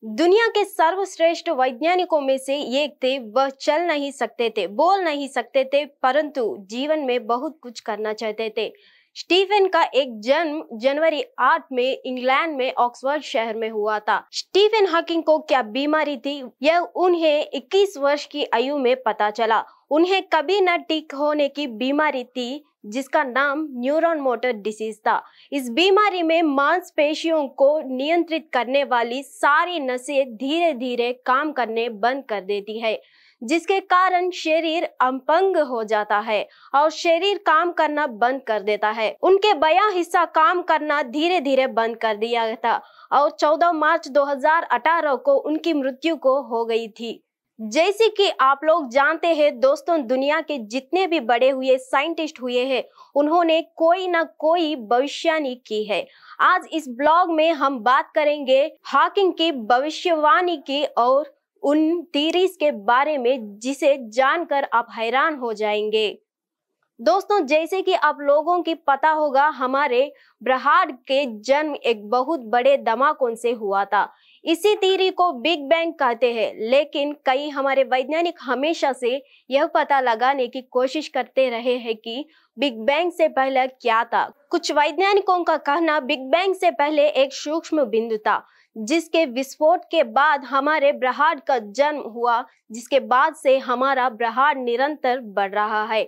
दुनिया के सर्वश्रेष्ठ वैज्ञानिकों में से एक थे। वह चल नहीं सकते थे, बोल नहीं सकते थे, परंतु जीवन में बहुत कुछ करना चाहते थे। स्टीफन का एक जन्म जनवरी 8 में इंग्लैंड में ऑक्सफोर्ड शहर में हुआ था। स्टीफन हॉकिंग को क्या बीमारी थी, यह उन्हें 21 वर्ष की आयु में पता चला। उन्हें कभी न ठीक होने की बीमारी थी, जिसका नाम न्यूरॉन मोटर डिसीज था। इस बीमारी में मांसपेशियों को नियंत्रित करने वाली सारी नसें धीरे धीरे काम करने बंद कर देती है, जिसके कारण शरीर अपंग हो जाता है और शरीर काम करना बंद कर देता है। उनके बायां हिस्सा काम करना धीरे धीरे बंद कर दिया गया था और 14 मार्च 2018 को उनकी मृत्यु को हो गई थी। जैसे कि आप लोग जानते हैं दोस्तों, दुनिया के जितने भी बड़े हुए साइंटिस्ट हुए हैं, उन्होंने कोई ना कोई भविष्यवाणी की है। आज इस ब्लॉग में हम बात करेंगे हॉकिंग की भविष्यवाणी की और उन थीरीज के बारे में, जिसे जानकर आप हैरान हो जाएंगे। दोस्तों, जैसे कि आप लोगों की पता होगा, हमारे ब्रह्मांड के जन्म एक बहुत बड़े धमाके से हुआ था। इसी थ्योरी को बिग बैंग कहते हैं, लेकिन कई हमारे वैज्ञानिक हमेशा से यह पता लगाने की कोशिश करते रहे हैं कि बिग बैंग से पहले क्या था। कुछ वैज्ञानिकों का कहना बिग बैंग से पहले एक सूक्ष्म बिंदु था, जिसके विस्फोट के बाद हमारे ब्रह्मांड का जन्म हुआ, जिसके बाद से हमारा ब्रह्मांड निरंतर बढ़ रहा है।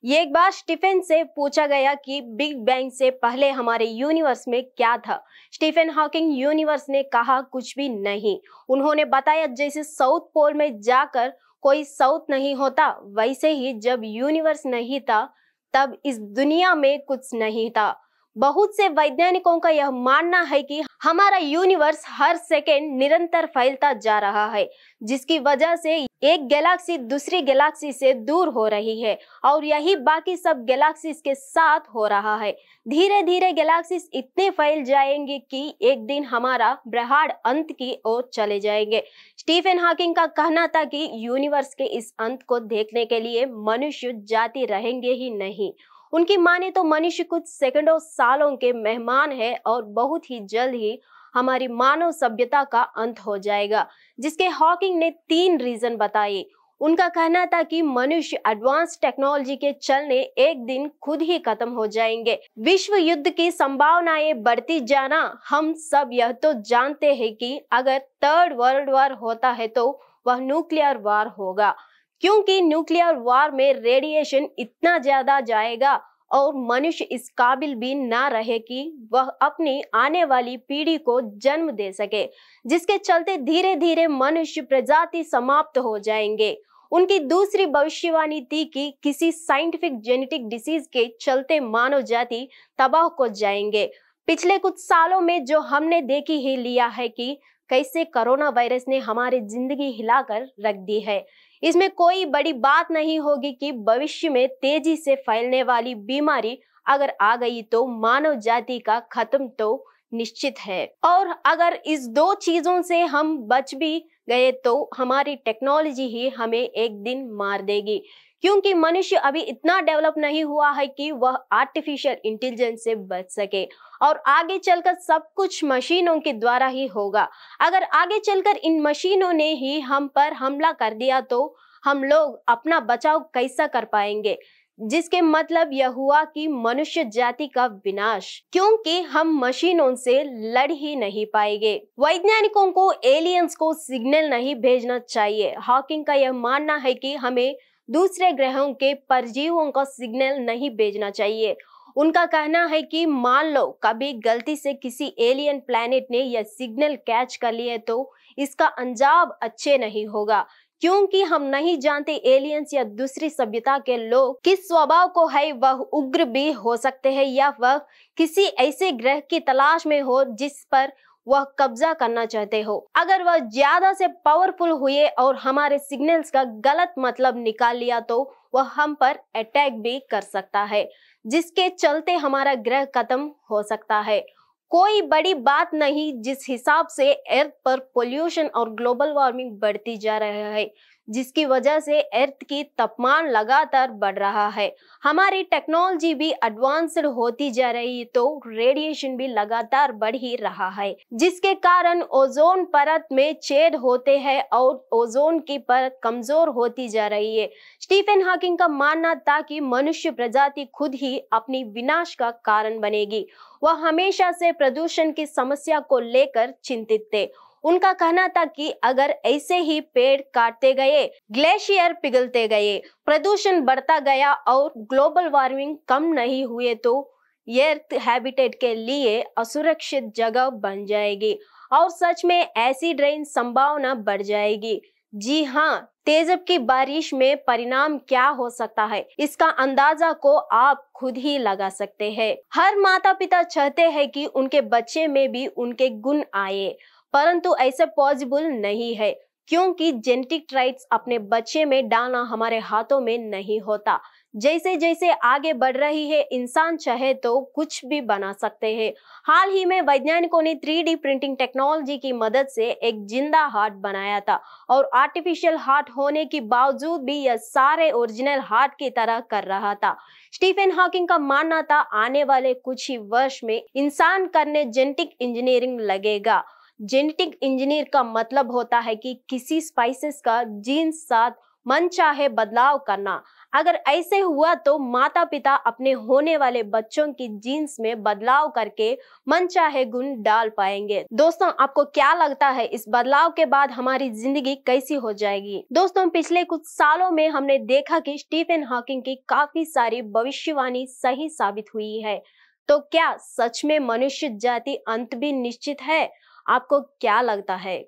एक बार स्टीफन से पूछा गया कि बिग बैंग से पहले हमारे यूनिवर्स में क्या था। स्टीफन हॉकिंग यूनिवर्स ने कहा कुछ भी नहीं। उन्होंने बताया जैसे साउथ पोल में जाकर कोई साउथ नहीं होता, वैसे ही जब यूनिवर्स नहीं था तब इस दुनिया में कुछ नहीं था। बहुत से वैज्ञानिकों का यह मानना है कि हमारा यूनिवर्स हर सेकेंड निरंतर फैलता जा रहा है, जिसकी वजह से एक गैलेक्सी दूसरी गैलेक्सी से दूर हो रही है और यही बाकी सब गैलेक्सीज के साथ हो रहा है। धीरे धीरे गैलेक्सीज इतने फैल जाएंगे कि एक दिन हमारा ब्रह्मांड अंत की ओर चले जाएंगे। स्टीफन हॉकिंग का कहना था कि यूनिवर्स के इस अंत को देखने के लिए मनुष्य जाति रहेंगे ही नहीं। उनकी माने तो मनुष्य कुछ सेकंडों सालों के मेहमान है और बहुत ही जल्द ही हमारी मानव सभ्यता का अंत हो जाएगा, जिसके हॉकिंग ने 3 रीजन बताए। उनका कहना था कि मनुष्य एडवांस टेक्नोलॉजी के चलने एक दिन खुद ही खत्म हो जाएंगे। विश्व युद्ध की संभावनाएं बढ़ती जाना, हम सब यह तो जानते हैं कि अगर थर्ड वर्ल्ड वॉर होता है तो वह न्यूक्लियर वॉर होगा, क्योंकि न्यूक्लियर वॉर में रेडिएशन इतना ज्यादा जाएगा और मनुष्य इस काबिल भी ना रहे कि वह अपनी आने वाली पीढ़ी को जन्म दे सके, जिसके चलते धीरे धीरे मनुष्य प्रजाति समाप्त हो जाएंगे। उनकी दूसरी भविष्यवाणी थी कि किसी साइंटिफिक जेनेटिक डिसीज के चलते मानव जाति तबाह हो जाएंगे। पिछले कुछ सालों में जो हमने देखी ही लिया है कि कैसे कोरोना वायरस ने हमारी जिंदगी हिलाकर रख दी है। इसमें कोई बड़ी बात नहीं होगी कि भविष्य में तेजी से फैलने वाली बीमारी अगर आ गई तो मानव जाति का खत्म तो निश्चित है। और अगर इस 2 चीजों से हम बच भी गए तो हमारी टेक्नोलॉजी ही हमें एक दिन मार देगी, क्योंकि मनुष्य अभी इतना डेवलप नहीं हुआ है कि वह आर्टिफिशियल इंटेलिजेंस से बच सके और आगे चलकर सब कुछ मशीनों के द्वारा ही होगा। अगर आगे चलकर इन मशीनों ने ही हम पर हमला कर दिया तो हम लोग अपना बचाव कैसा कर पाएंगे, जिसके मतलब यह हुआ कि मनुष्य जाति का विनाश, क्योंकि हम मशीनों से लड़ ही नहीं पाएंगे। वैज्ञानिकों को एलियंस को सिग्नल नहीं भेजना चाहिए। हॉकिंग का यह मानना है कि हमें दूसरे ग्रहों के परजीवियों का सिग्नल नहीं भेजना चाहिए। उनका कहना है कि मान लो कभी गलती से किसी एलियन प्लैनेट ने यह सिग्नल कैच कर लिए तो इसका अंजाम अच्छे नहीं होगा, क्योंकि हम नहीं जानते एलियंस या दूसरी सभ्यता के लोग किस स्वभाव को है। वह उग्र भी हो सकते हैं या वह किसी ऐसे ग्रह की तलाश में हो जिस पर वह कब्जा करना चाहते हो। अगर वह ज्यादा से पावरफुल हुए और हमारे सिग्नल्स का गलत मतलब निकाल लिया तो वह हम पर अटैक भी कर सकता है, जिसके चलते हमारा ग्रह खत्म हो सकता है। कोई बड़ी बात नहीं जिस हिसाब से अर्थ पर पोल्यूशन और ग्लोबल वार्मिंग बढ़ती जा रहा है। जिसकी वजह से अर्थ की तापमान लगातार बढ़ रहा है। हमारी टेक्नोलॉजी भी एडवांस्ड होती जा रही है तो रेडिएशन भी लगातार बढ़ ही रहा है, जिसके कारण ओजोन परत में छेद होते हैं और ओजोन की परत कमजोर होती जा रही है। स्टीफन हॉकिंग का मानना था कि मनुष्य प्रजाति खुद ही अपनी विनाश का कारण बनेगी। वह हमेशा से प्रदूषण की समस्या को लेकर चिंतित थे। उनका कहना था कि अगर ऐसे ही पेड़ काटते गए, ग्लेशियर पिघलते गए, प्रदूषण बढ़ता गया और ग्लोबल वार्मिंग कम नहीं हुए तो अर्थ हैबिटेट के लिए असुरक्षित जगह बन जाएगी और सच में एसिड रेन संभावना बढ़ जाएगी। जी हाँ, तेजाब की बारिश में परिणाम क्या हो सकता है, इसका अंदाजा को आप खुद ही लगा सकते हैं। हर माता पिता चाहते हैं कि उनके बच्चे में भी उनके गुण आए, परंतु ऐसे पॉसिबल नहीं है क्योंकि जेनेटिक ट्राइट्स अपने बच्चे में डालना हमारे हाथों में नहीं होता। जैसे जैसे आगे बढ़ रही है, इंसान चाहे तो कुछ भी बना सकते हैं। हाल ही में वैज्ञानिकों ने 3D प्रिंटिंग टेक्नोलॉजी की मदद से एक जिंदा हार्ट बनाया था और आर्टिफिशियल हार्ट होने के बावजूद भी यह सारे ओरिजिनल हार्ट की तरह कर रहा था। स्टीफन हॉकिंग का मानना था आने वाले कुछ ही वर्ष में इंसान करने जेनेटिक इंजीनियरिंग लगेगा। जेनेटिक इंजीनियर का मतलब होता है कि किसी स्पाइसेस का जीन साथ मनचाहे बदलाव करना। अगर ऐसे हुआ तो माता पिता अपने होने वाले बच्चों की जीन्स में बदलाव करके मनचाहे गुण डाल पाएंगे। दोस्तों, आपको क्या लगता है इस बदलाव के बाद हमारी जिंदगी कैसी हो जाएगी? दोस्तों, पिछले कुछ सालों में हमने देखा कि स्टीफन हॉकिंग की काफी सारी भविष्यवाणी सही साबित हुई है। तो क्या सच में मनुष्य जाति अंत भी निश्चित है? आपको क्या लगता है?